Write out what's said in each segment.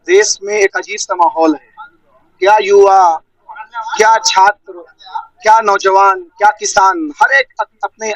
देश में एक अजीब सा माहौल है। क्या युवा, क्या छात्र, क्या नौजवान, क्या किसान, हर एक अपने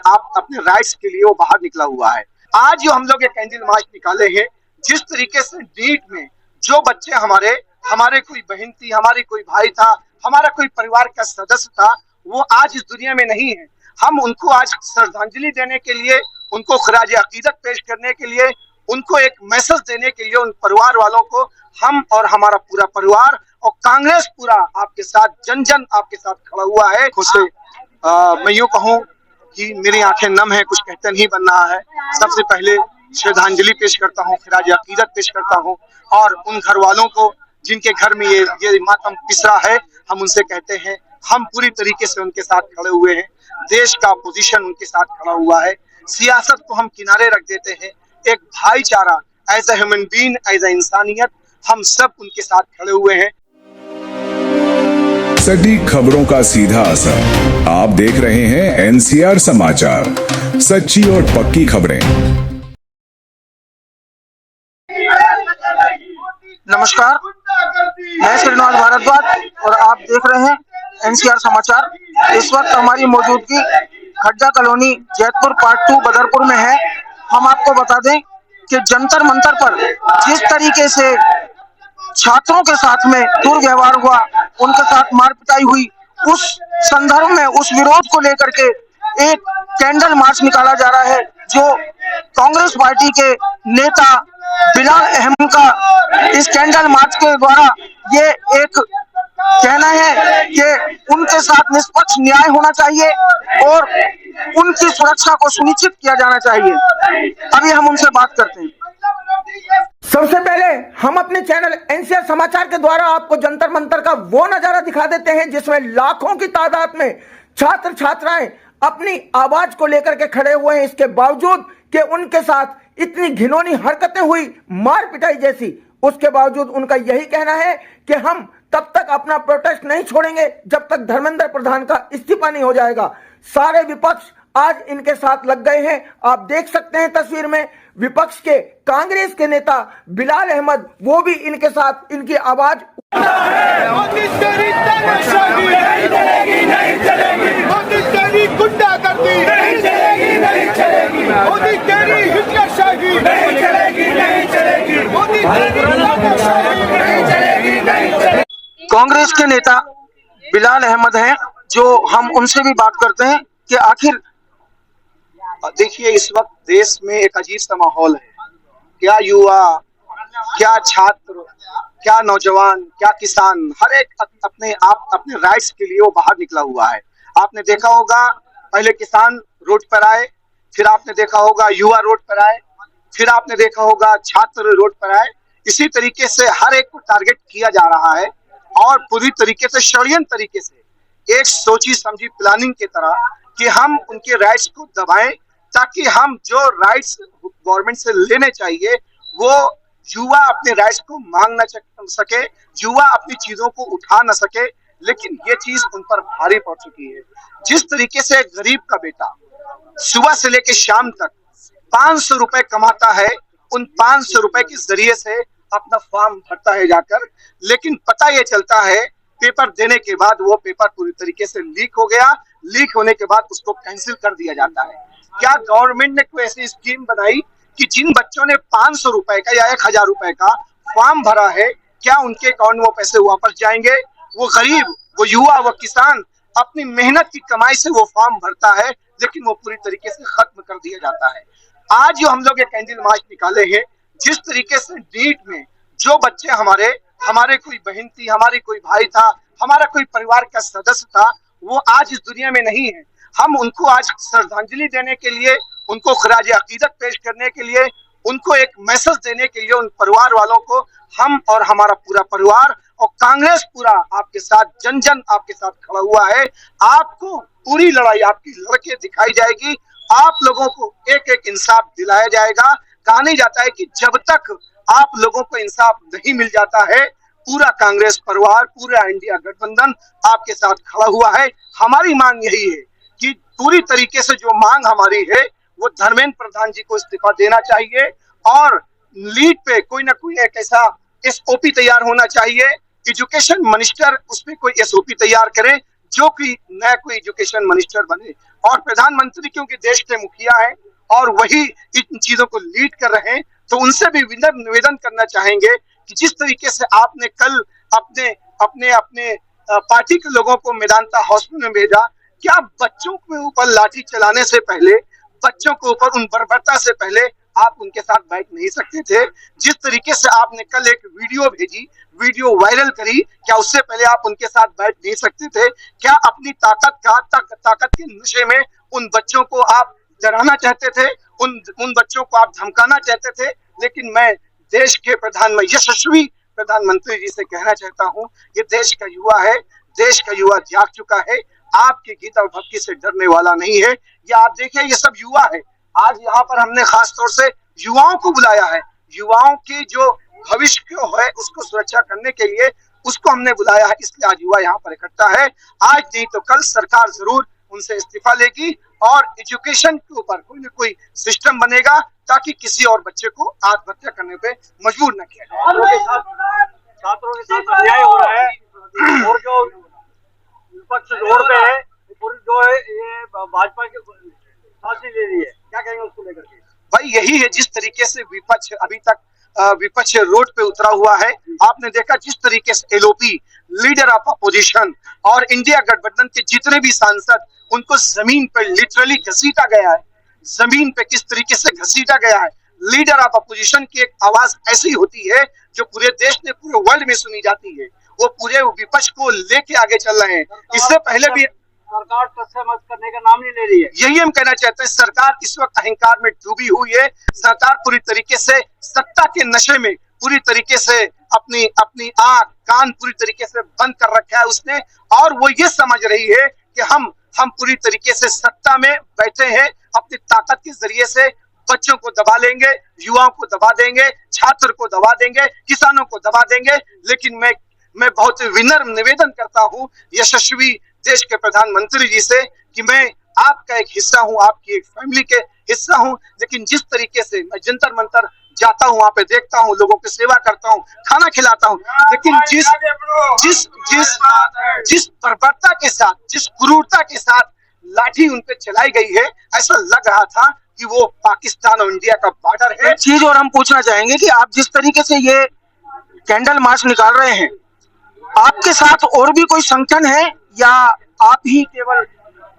राइट्स के लिए वो बाहर निकला हुआ है। आज जो हम लोग ये कैंडल मार्च निकाले हैं, जिस तरीके से नीट में जो बच्चे हमारे हमारे कोई बहन थी, हमारी कोई भाई था, हमारा कोई परिवार का सदस्य था, वो आज इस दुनिया में नहीं है। हम उनको आज श्रद्धांजलि देने के लिए, उनको खराज अकीदत पेश करने के लिए, उनको एक मैसेज देने के लिए, उन परिवार वालों को हम और हमारा पूरा परिवार और कांग्रेस पूरा आपके साथ, जन जन आपके साथ खड़ा हुआ है। खुशी मैं यूं कहूं कि मेरी आंखें नम है, कुछ कहते नहीं बन रहा है। सबसे पहले श्रद्धांजलि पेश करता हूं, खराज अकीदत पेश करता हूं, और उन घर वालों को जिनके घर में ये मातम पिसरा है, हम उनसे कहते हैं हम पूरी तरीके से उनके साथ खड़े हुए हैं। देश का पोजीशन उनके साथ खड़ा हुआ है। सियासत को हम किनारे रख देते हैं। एक भाईचारा, as a human being, as a इंसानियत, हम सब उनके साथ खड़े हुए हैं। सटीक खबरों का सीधा असर। आप देख रहे हैं एनसीआर समाचार, सच्ची और पक्की खबरें। नमस्कार, मैं श्रीनिवास भारद्वाज और आप देख रहे हैं एनसीआर समाचार। इस वक्त हमारी मौजूदगी खड्डा कॉलोनी जैतपुर पार्ट 2 बदरपुर में है। हम आपको बता दें कि जंतर मंतर पर जिस तरीके से छात्रों के साथ में दुर्व्यवहार हुआ, उनके साथ मार पिटाई हुई, उस संदर्भ में, उस विरोध को लेकर के एक कैंडल मार्च निकाला जा रहा है, जो कांग्रेस पार्टी के नेता बिलाल अहमद का इस कैंडल मार्च के द्वारा ये एक कहना है कि उनके साथ निष्पक्ष न्याय होना चाहिए और उनकी सुरक्षा को सुनिश्चित किया जाना चाहिए। अभी हम उनसे बात करते हैं। सबसे पहले हम अपने चैनल एनसीआर समाचार के द्वारा आपको जंतर मंतर का वो नजारा दिखा देते हैं जिसमें लाखों की तादाद में छात्र छात्राएं अपनी आवाज को लेकर के खड़े हुए हैं। इसके बावजूद कि उनके साथ इतनी घिनौनी हरकतें हुई, मार पिटाई जैसी, उसके बावजूद उनका यही कहना है कि हम तब तक अपना प्रोटेस्ट नहीं छोड़ेंगे जब तक धर्मेंद्र प्रधान का इस्तीफा नहीं हो जाएगा। सारे विपक्ष आज इनके साथ लग गए हैं। आप देख सकते हैं तस्वीर में विपक्ष के कांग्रेस के नेता बिलाल अहमद, वो भी इनके साथ, इनकी आवाज कांग्रेस के नेता बिलाल अहमद हैं, जो हम उनसे भी बात करते हैं कि आखिर देखिए, इस वक्त देश में एक अजीब सा माहौल है। क्या युवा, क्या छात्र, क्या नौजवान, क्या किसान, हर एक अपने राइट्स के लिए वो बाहर निकला हुआ है। आपने देखा होगा, पहले किसान रोड पर आए, फिर आपने देखा होगा युवा रोड पर आए, फिर आपने देखा होगा छात्र रोड पर आए। इसी तरीके से हर एक को टारगेट किया जा रहा है और पूरी तरीके से षड्यंत्र तरीके से एक सोची समझी प्लानिंग की तरह कि हम उनके राइट्स को दबाएं, ताकि हम जो राइट्स गवर्नमेंट से लेने चाहिए वो युवा अपने राइट्स को मांग न सके, युवा अपनी चीजों को उठा न सके। लेकिन ये चीज उन पर भारी पड़ चुकी है। जिस तरीके से गरीब का बेटा सुबह से लेकर शाम तक 500 रुपए कमाता है, उन 500 रुपए के जरिए से अपना फॉर्म भरता है जाकर, लेकिन पता ये चलता है पेपर देने के बाद वो पेपर पूरी तरीके से लीक हो गया। लीक होने के बाद उसको कैंसिल कर दिया जाता है। क्या गवर्नमेंट ने कोई ऐसी स्कीम बनाई कि जिन बच्चों ने 500 रुपए का या 1000 रुपए का फॉर्म भरा है, क्या उनके अकाउंट में वो पैसे वापस जाएंगे? वो गरीब, वो युवा, वो किसान अपनी मेहनत की कमाई से वो फॉर्म भरता है, लेकिन वो पूरी तरीके से खत्म कर दिया जाता है। आज जो हम लोग ये कैंडल मार्च निकाले हैं, जिस तरीके से नीट में जो बच्चे हमारे कोई बहन थी, हमारी कोई भाई था, हमारा कोई परिवार का सदस्य था, वो आज इस दुनिया में नहीं है। हम उनको आज श्रद्धांजलि देने के लिए, उनको खराज अकीदत पेश करने के लिए, उनको एक मैसेज देने के लिए, उन परिवार वालों को हम और हमारा पूरा परिवार और कांग्रेस पूरा आपके साथ, जन जन आपके साथ खड़ा हुआ है। आपको पूरी लड़ाई आपकी लड़के दिखाई जाएगी। आप लोगों को एक एक इंसाफ दिलाया जाएगा। कहा नहीं जाता है कि जब तक आप लोगों को इंसाफ नहीं मिल जाता है, पूरा कांग्रेस परिवार, पूरा इंडिया गठबंधन आपके साथ खड़ा हुआ है। हमारी मांग यही है कि पूरी तरीके से जो मांग हमारी है वो धर्मेंद्र प्रधान जी को इस्तीफा देना चाहिए और लीड पे कोई ना कोई एक ऐसा एसओपी तैयार होना चाहिए। एजुकेशन मिनिस्टर उस पर कोई एसओपी तैयार करे, जो कि नया कोई एजुकेशन मिनिस्टर बने। और प्रधानमंत्री क्योंकि देश के मुखिया हैं और वही इन चीजों को लीड कर रहे हैं, तो उनसे भी निवेदन करना चाहेंगे कि जिस तरीके से आपने कल अपने अपने अपने पार्टी के लोगों को मेदांता हॉस्पिटल में भेजा, क्या बच्चों के ऊपर लाठी चलाने से पहले, बच्चों के ऊपर उन बर्बरता से पहले आप उनके साथ बैठ नहीं सकते थे? जिस तरीके से आपने कल एक वीडियो भेजी, वीडियो वायरल करी, क्या उससे पहले आप उनके साथ बैठ नहीं सकते थे? क्या अपनी ताकत के नशे में उन बच्चों को आप डराना चाहते थे, उन बच्चों को आप धमकाना चाहते थे? लेकिन मैं देश के यशस्वी प्रधानमंत्री जी से कहना चाहता हूं, ये देश का युवा है, देश का युवा जाग चुका है, आपकी गीता और भक्ति से डरने वाला नहीं है। ये आप देखिए, ये सब युवा है। आज यहाँ पर हमने खास तौर से युवाओं को बुलाया है, युवाओं की जो भविष्य है उसको सुरक्षा करने के लिए उसको हमने बुलाया है, इसलिए आज युवा यहाँ पर इकट्ठा है। आज नहीं तो कल सरकार जरूर उनसे इस्तीफा लेगी और एजुकेशन के ऊपर कोई ना कोई सिस्टम बनेगा ताकि किसी और बच्चे को आत्महत्या करने पे मजबूर न किया जाए। छात्रों के साथ अन्याय हो रहा है और जो विपक्ष जोर पे है, जो है ये भाजपा की फांसी ले रही है, क्या कहेंगे उसको लेकर के? भाई यही है, जिस तरीके से विपक्ष अभी तक विपक्ष रोड पे उतरा हुआ है। आपने देखा जिस तरीके से एलओपी, लीडर ऑफ अपोजिशन और इंडिया गठबंधन के जितने भी सांसद, उनको जमीन पर लिटरली घसीटा गया है, जमीन पे किस तरीके से घसीटा गया है। लीडर ऑफ अपोजिशन की एक आवाज ऐसी होती है जो पूरे देश में, पूरे वर्ल्ड में सुनी जाती है। वो पूरे विपक्ष को लेके आगे चल रहे हैं। इससे पहले भी सरकार टस्से-मस्स करने का नाम नहीं ले रही है। यही हम कहना चाहते हैं, सरकार इस वक्त अहंकार में डूबी हुई है। सरकार पूरी तरीके से सत्ता के नशे में, पूरी तरीके से अपनी आंख कान पूरी तरीके से बंद कर रखा है उसने, और वो ये समझ रही है कि हम पूरी तरीके से सत्ता में बैठे हैं, अपनी ताकत के जरिए से बच्चों को दबा लेंगे, युवाओं को दबा देंगे, छात्र को दबा देंगे, किसानों को दबा देंगे। लेकिन मैं बहुत विनम्र निवेदन करता हूं यशस्वी देश के प्रधानमंत्री जी से कि मैं आपका एक हिस्सा हूं, आपकी एक फैमिली के हिस्सा हूं, लेकिन जिस तरीके से मैं जंतर मंतर जाता हूं, वहां पे देखता हूं, लोगों की सेवा करता हूं, खाना खिलाता हूं, लेकिन जिस बर्बरता के साथ, जिस क्रूरता के साथ लाठी उन पे चलाई गई है, ऐसा लग रहा था कि वो पाकिस्तान और इंडिया का बॉर्डर है। एक चीज और हम पूछना चाहेंगे कि आप जिस तरीके से ये कैंडल मार्च निकाल रहे हैं, आपके साथ और भी कोई संगठन है या आप ही केवल?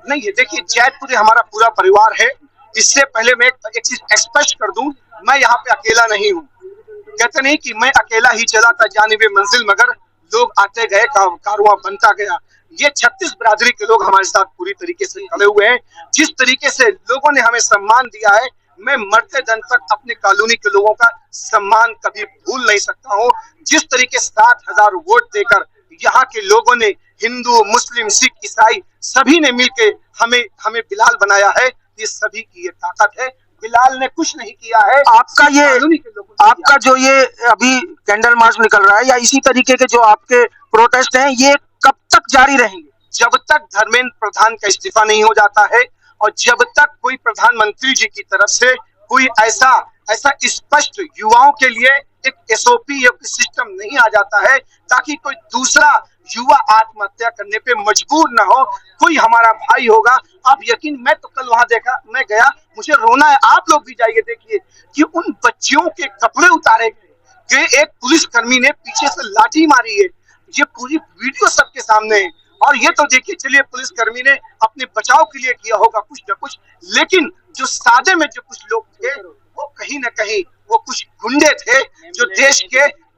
नहीं है, देखिए जैतपुर हमारा पूरा परिवार है। इससे पहले मैं एक चीज स्पष्ट कर दूं, मैं यहाँ पे अकेला नहीं हूँ। कहते नहीं कि मैं अकेला ही चला था जानिबे मंजिल, मगर लोग आते गए, कारवां बनता गया। ये 36 बिरादरी के लोग हमारे साथ पूरी तरीके से खड़े हुए हैं। जिस तरीके से लोगों ने हमें सम्मान दिया है, मैं मरते दम तक अपने कॉलोनी के लोगों का सम्मान कभी भूल नहीं सकता हूँ। जिस तरीके से 7,000 वोट देकर यहाँ के लोगों ने, हिंदू, मुस्लिम, सिख, ईसाई सभी ने मिलकर हमें बिलाल बनाया है, ये सभी की ये ताकत है। बिलाल ने कुछ नहीं किया है। आपका जो ये अभी कैंडल मार्च निकल रहा है या इसी तरीके के जो आपके प्रोटेस्ट हैं, ये कब तक जारी रहेंगे? जब तक धर्मेंद्र प्रधान का इस्तीफा नहीं हो जाता है और जब तक कोई प्रधानमंत्री जी की तरफ से कोई ऐसा स्पष्ट युवाओं के लिए एक एसओपी या सिस्टम नहीं आ जाता है ताकि कोई दूसरा युवा आत्महत्या करने पे मजबूर ना हो। कोई हमारा भाई होगा, आप यकीन, मैं तो कल वहां देखा, मैं गया, मुझे रोना है। आप लोग भी जाइए, देखिए कि उन बच्चियों के कपड़े उतारे गए, एक पुलिसकर्मी ने पीछे से लाठी मारी है। ये पूरी वीडियो सबके सामने है। और ये तो देखिए, चलिए पुलिसकर्मी ने अपने बचाव के लिए किया होगा कुछ न कुछ, लेकिन जो सादे में जो कुछ लोग थे वो कहीं ना कहीं वो कुछ गुंडे थे जो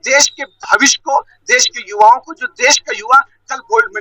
देश के भविष्य को, देश के युवाओं को, जो देश का युवा कल गोल्ड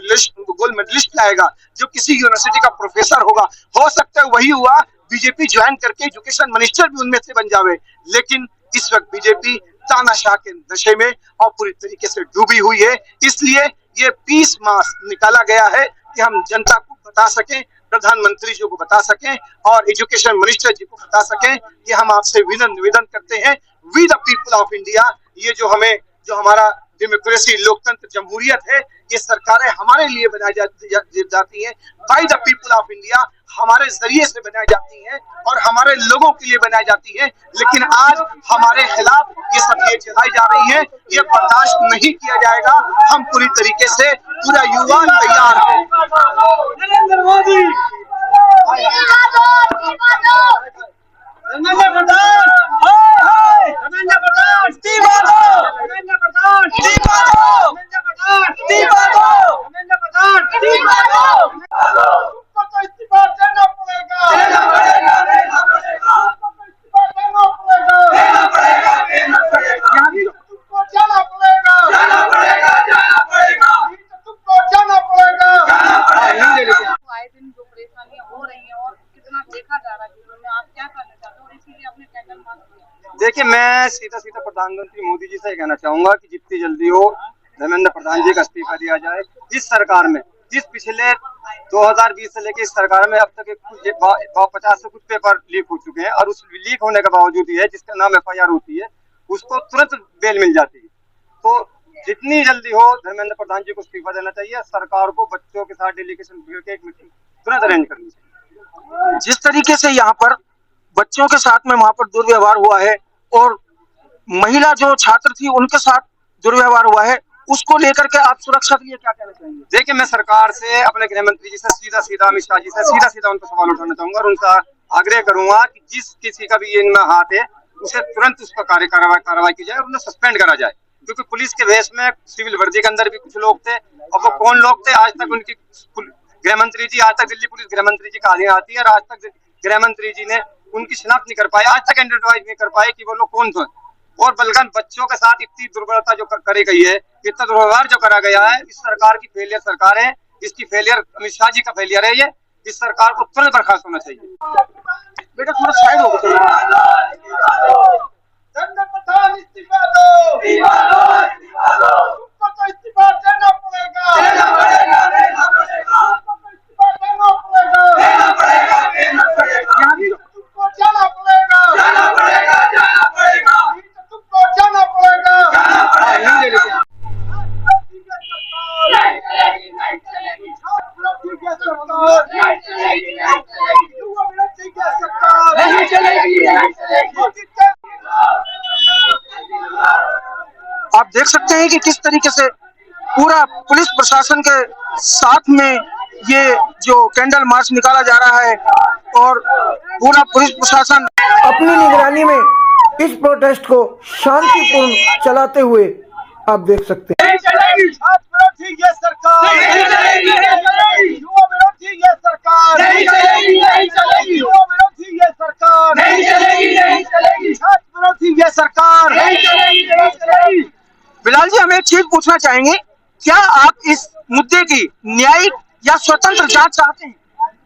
मेडलिस्ट लाएगा, जो किसी यूनिवर्सिटी का प्रोफेसर होगा, हो सकता है वही हुआ बीजेपी ज्वाइन करके एजुकेशन मिनिस्टर भी उनमें से बन जावे। लेकिन इस वक्त बीजेपी तानाशाह के नशे में और पूरी तरीके से डूबी हुई है। इसलिए ये 20 मार्च निकाला गया है कि हम जनता को बता सकें, प्रधानमंत्री जी को बता सकें और एजुकेशन मिनिस्टर जी को बता सकें कि हम आपसे विनम्र निवेदन करते हैं, we the people of India, ये जो हमारा डेमोक्रेसी, लोकतंत्र, जमहूरियत है। ये सरकारें हमारे लिए बनाई जाती हैं, by the people of India, हमारे जरिए से बनाई जाती हैं और हमारे लोगों के लिए बनाई जाती हैं। लेकिन आज हमारे खिलाफ ये सब ये चलाई जा रही है, ये बर्दाश्त नहीं किया जाएगा। हम पूरी तरीके से, पूरा युवा तैयार है। नरेंद्र मोदी आए दिन जो परेशानियां हो रही हैं और कितना देखा जा रहा है चीजों में, आप क्या करना चाहते हो और इसीलिए आपने कैंडल मार्च किया? देखिए, मैं सीधा प्रधानमंत्री मोदी जी से ये कहना चाहूंगा कि जितनी जल्दी हो धर्मेंद्र प्रधान जी का इस्तीफा दिया जाए। जिस सरकार में, जिस पिछले 2020 से लेकर इस सरकार में अब तक 50 से कुछ पेपर लीक हो चुके हैं और उस लीक होने के बावजूद ही है जिसका नाम FIR होती है उसको तुरंत बेल मिल जाती है। तो जितनी जल्दी हो धर्मेंद्र प्रधान जी को इस्तीफा देना चाहिए। सरकार को बच्चों के साथ डेलीगेशन भेज के एक मीटिंग तुरंत अरेंज करनी चाहिए। जिस तरीके से यहाँ पर बच्चों के साथ में वहां पर दुर्व्यवहार हुआ है और महिला जो छात्र थी उनके साथ दुर्व्यवहार हुआ है, उसको लेकर के आप सुरक्षा के लिए क्या कहना चाहेंगे? देखिए, मैं सरकार से, अपने गृह मंत्री जी से सीधा अमित शाह जी से सीधा उन पर सवाल उठाना चाहूंगा और उनसे आग्रह करूंगा कि जिस किसी का भी इनमें हाथ है उसे तुरंत उस पर कार्रवाई की जाए और उन्हें सस्पेंड करा जाए। क्योंकि पुलिस के वेश में सिविल वर्दी के अंदर भी कुछ लोग थे और वो कौन लोग थे आज तक उनकी गृह मंत्री जी, आज तक दिल्ली पुलिस गृह मंत्री जी का अधीन आती है और आज तक गृह मंत्री जी ने उनकी शिनाख्त नहीं कर पाए, आज तक आइडेंटिफाई नहीं कर पाए कि वो लोग कौन थे। और बलगन बच्चों के साथ इतनी दुर्बलता जो करी गई है, इतना दुर्व्यवहार जो करा गया है, इस सरकार की फेलियर सरकार है, इसकी फेलियर अमित शाह जी का फेलियर है। ये इस सरकार को तुरंत बर्खास्त होना चाहिए। बेटा थोड़ा साइड हो आप देख सकते हैं कि किस तरीके से पूरा पुलिस प्रशासन के साथ में ये जो कैंडल मार्च निकाला जा रहा है और पूरा पुलिस प्रशासन अपनी निगरानी में इस प्रोटेस्ट को शांतिपूर्ण चलाते हुए आप देख सकते हैं। बिलाल जी, हम एक चीज पूछना चाहेंगे, क्या आप इस मुद्दे की न्यायिक या स्वतंत्र जांच चाहते हैं?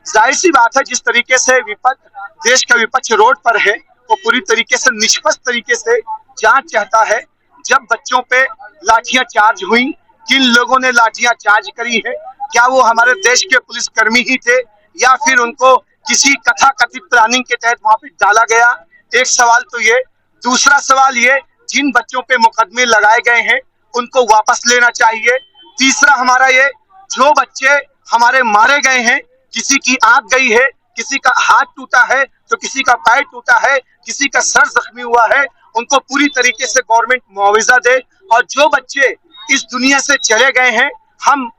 जाहिर सी बात है, जिस तरीके से देश का विपक्ष रोड पर है वो पूरी तरीके से निष्पक्ष तरीके से जांच चाहता है। जब बच्चों पे लाठियां चार्ज हुई, किन लोगों ने लाठियां चार्ज करी है, क्या वो हमारे देश के पुलिसकर्मी ही थे या फिर उनको किसी कथित प्लानिंग के तहत वहां पे डाला गया? एक सवाल तो ये। दूसरा सवाल ये, जिन बच्चों पे मुकदमे लगाए गए हैं उनको वापस लेना चाहिए। तीसरा हमारा ये, जो बच्चे हमारे मारे गए हैं, किसी की आंख गई है, किसी का हाथ टूटा है तो किसी का पैर टूटा है, किसी का सर जख्मी हुआ है, उनको पूरी तरीके से गवर्नमेंट मुआवजा दे। और जो बच्चे इस दुनिया से चले गए हैं, हम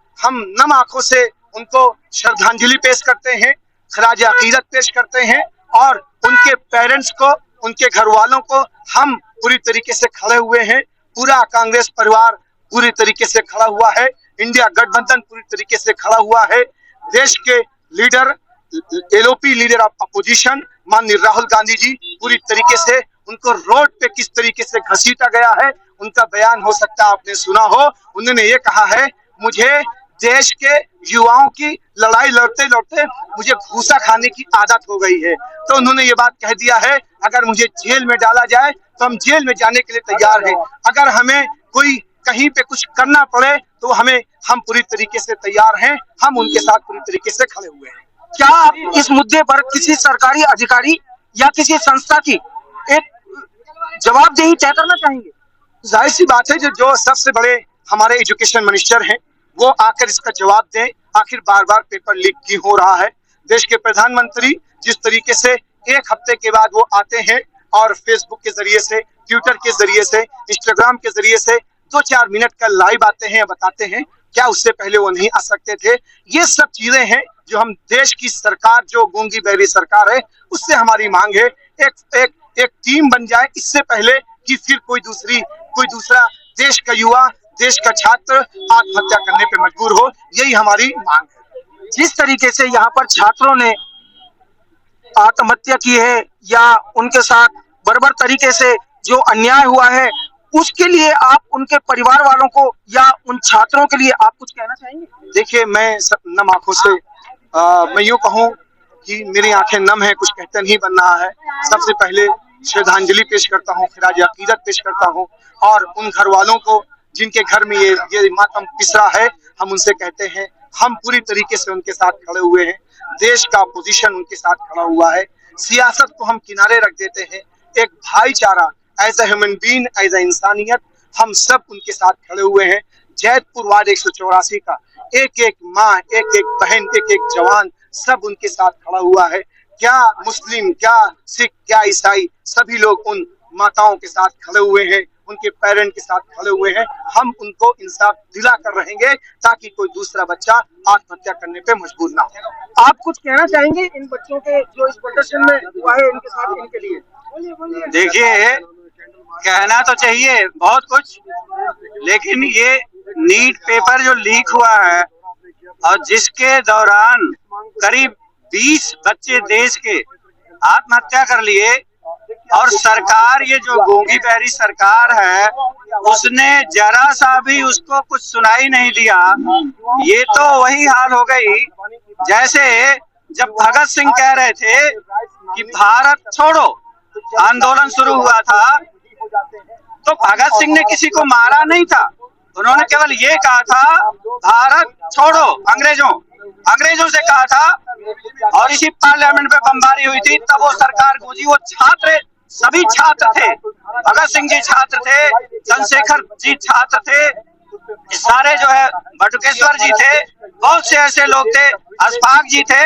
नम आंखों से उनको श्रद्धांजलि पेश करते हैं, खराज अकीदत पेश करते हैं और उनके पेरेंट्स को, उनके घर वालों को हम पूरी तरीके से खड़े हुए हैं। पूरा कांग्रेस परिवार पूरी तरीके से खड़ा हुआ है, इंडिया गठबंधन पूरी तरीके से खड़ा हुआ है। देश के leader, LOP leader of opposition माननीय राहुल गांधी जी, पूरी तरीके से उनको रोड पे किस तरीके से घसीटा गया है, उनका बयान हो सकता है आपने सुना हो। उन्होंने ये कहा है, मुझे देश के युवाओं की लड़ाई लड़ते लड़ते मुझे घूसा खाने की आदत हो गई है। तो उन्होंने ये बात कह दिया है, अगर मुझे जेल में डाला जाए तो हम जेल में जाने के लिए तैयार हैं। अगर हमें कोई कहीं पे कुछ करना पड़े तो हम पूरी तरीके से तैयार हैं, हम उनके साथ पूरी तरीके से खड़े हुए हैं। क्या आप इस मुद्दे पर किसी सरकारी अधिकारी या किसी संस्था की एक जवाबदेही तय करना चाहेंगे? जाहिर सी बात है, जो सबसे बड़े हमारे एजुकेशन मिनिस्टर हैं, वो आकर इसका जवाब दें। आखिर बार बार पेपर लीक क्यों हो रहा है? देश के प्रधानमंत्री जिस तरीके से एक हफ्ते के बाद वो आते हैं और फेसबुक के जरिए से, ट्विटर के जरिए से, इंस्टाग्राम के जरिए से 2-4 मिनट का लाइव आते हैं, बताते हैं, क्या उससे पहले वो नहीं आ सकते थे? ये सब चीजें हैं जो हम देश की सरकार, जो गूंगी बहरी सरकार है, उससे हमारी मांग है एक टीम बन जाए, इससे पहले कि फिर कोई दूसरा देश का युवा, देश का छात्र आत्महत्या करने पे मजबूर हो। यही हमारी मांग है। जिस तरीके से यहाँ पर छात्रों ने आत्महत्या की है या उनके साथ बर्बर तरीके से जो अन्याय हुआ है, उसके लिए आप उनके परिवार वालों को या उन छात्रों के लिए आप कुछ कहना चाहेंगे? देखिए, मैं नम आंखों से मैं यूं कहूं कि मेरी आंखें नम है, कुछ कहते नहीं बन रहा है। सबसे पहले श्रद्धांजलि पेश करता हूं, खिराज अकीदत पेश करता हूं, और उन घर वालों को जिनके घर में ये मातम पिसरा है, हम उनसे कहते हैं, हम पूरी तरीके से उनके साथ खड़े हुए हैं। देश का पोजीशन उनके साथ खड़ा हुआ है। सियासत को हम किनारे रख देते हैं। एक भाईचारा, as a human being, as a इंसानियत, हम सब उनके साथ खड़े हुए हैं। जैतपुर वार्ड 184 का एक एक माँ, एक एक बहन, एक एक जवान, सब उनके साथ खड़ा हुआ है। क्या मुस्लिम, क्या सिख, क्या ईसाई, सभी लोग उन माताओं के साथ खड़े हुए हैं, उनके पेरेंट के साथ खड़े हुए हैं। हम उनको इंसाफ दिला कर रहेंगे ताकि कोई दूसरा बच्चा आत्महत्या करने पे मजबूर ना हो। आप कुछ कहना चाहेंगे इन बच्चों के जो इस प्रदर्शन में हुआ है, इनके साथ, इनके लिए? देखिए, कहना तो चाहिए बहुत कुछ, लेकिन ये नीट पेपर जो लीक हुआ है और जिसके दौरान करीब 20 बच्चे देश के आत्महत्या कर लिए, और सरकार, ये जो गूंगी बहरी सरकार है, उसने जरा सा भी उसको कुछ सुनाई नहीं दिया। ये तो वही हाल हो गई जैसे जब भगत सिंह कह रहे थे कि भारत छोड़ो आंदोलन शुरू हुआ था, तो भगत सिंह ने किसी को मारा नहीं था, उन्होंने केवल ये कहा था भारत छोड़ो अंग्रेजों से कहा था, और इसी पार्लियामेंट में बमबारी हुई थी, तब वो सरकार गूंजी। वो छात्र, सभी छात्र थे, भगत सिंह जी छात्र थे, चंद्रशेखर जी छात्र थे, सारे जो है बटुकेश्वर जी थे, बहुत से ऐसे लोग थे, अशफाक जी थे,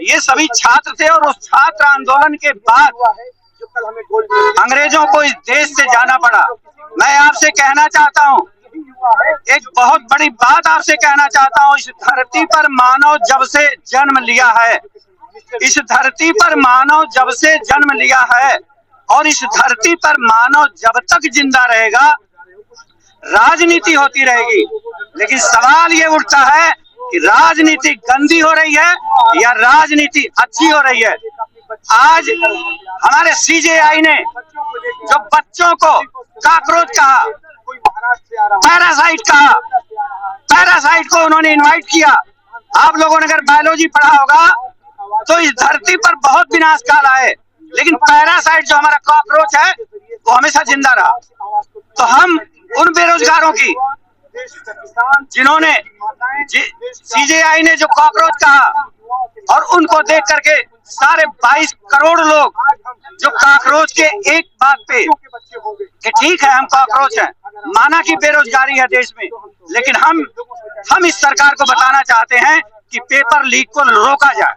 ये सभी छात्र थे। और उस छात्र आंदोलन के बाद अंग्रेजों को इस देश से जाना पड़ा। मैं आपसे कहना चाहता हूँ, एक बहुत बड़ी बात आपसे कहना चाहता हूँ, इस धरती पर मानव जब से जन्म लिया है, इस धरती पर मानव जब से जन्म लिया है, और इस धरती पर मानव जब तक जिंदा रहेगा, राजनीति होती रहेगी। लेकिन सवाल ये उठता है कि राजनीति गंदी हो रही है या राजनीति अच्छी हो रही है। आज हमारे सीजेआई ने जो बच्चों को कॉकरोच कहा, पैरासाइट को उन्होंने इनवाइट किया। आप लोगों ने अगर बायोलॉजी पढ़ा होगा तो इस धरती पर बहुत विनाश काल आए, लेकिन पैरासाइट जो हमारा कॉकरोच है वो हमेशा जिंदा रहा। तो हम उन बेरोजगारों की, जिन्होंने सीजेआई ने जो कॉकरोच कहा, और उनको देख करके सारे 22 करोड़ लोग जो कॉकरोच के एक बात पे कि ठीक है हम कॉकरोच हैं, माना कि बेरोजगारी है देश में, लेकिन हम इस सरकार को बताना चाहते हैं कि पेपर लीक को रोका जाए।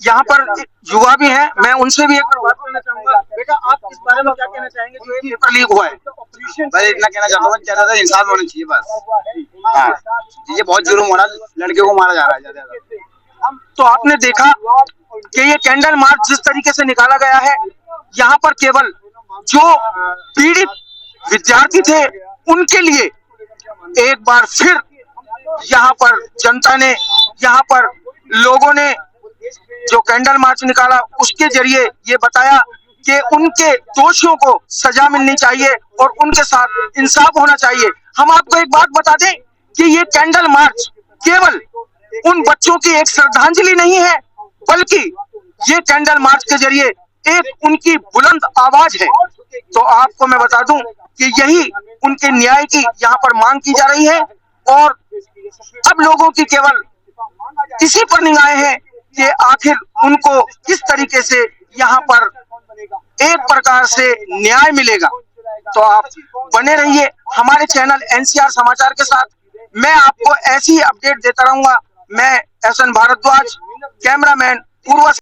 यहाँ पर युवा भी हैं, मैं उनसे भी एक बात करना चाहूंगा। बेटा, आप इस बारे में क्या कहना चाहेंगे जो ये पेपर लीक हुआ है? मैं इतना कहना चाहता हूँ, ज्यादा इंसाफ होना चाहिए बस। हाँ, ये बहुत जुर्म हो रहा है, लड़कियों को मारा जा रहा है ज्यादा। तो आपने देखा कि ये कैंडल मार्च जिस तरीके से निकाला गया है, यहाँ पर केवल जो पीड़ित विद्यार्थी थे उनके लिए एक बार फिर यहाँ पर जनता ने, यहाँ पर लोगों ने जो कैंडल मार्च निकाला, उसके जरिए ये बताया कि उनके दोषियों को सजा मिलनी चाहिए और उनके साथ इंसाफ होना चाहिए। हम आपको एक बात बता दें कि ये कैंडल मार्च केवल उन बच्चों की एक श्रद्धांजलि नहीं है, बल्कि ये कैंडल मार्च के जरिए एक उनकी बुलंद आवाज है। तो आपको मैं बता दूं कि यही उनके न्याय की यहाँ पर मांग की जा रही है, और अब लोगों की केवल इसी पर निगाहें हैं कि आखिर उनको किस तरीके से यहाँ पर एक प्रकार से न्याय मिलेगा। तो आप बने रहिए हमारे चैनल एनसीआर समाचार के साथ। मैं आपको ऐसी अपडेट देता रहूंगा। मैं एसएन भारद्वाज, कैमरामैन पूर्व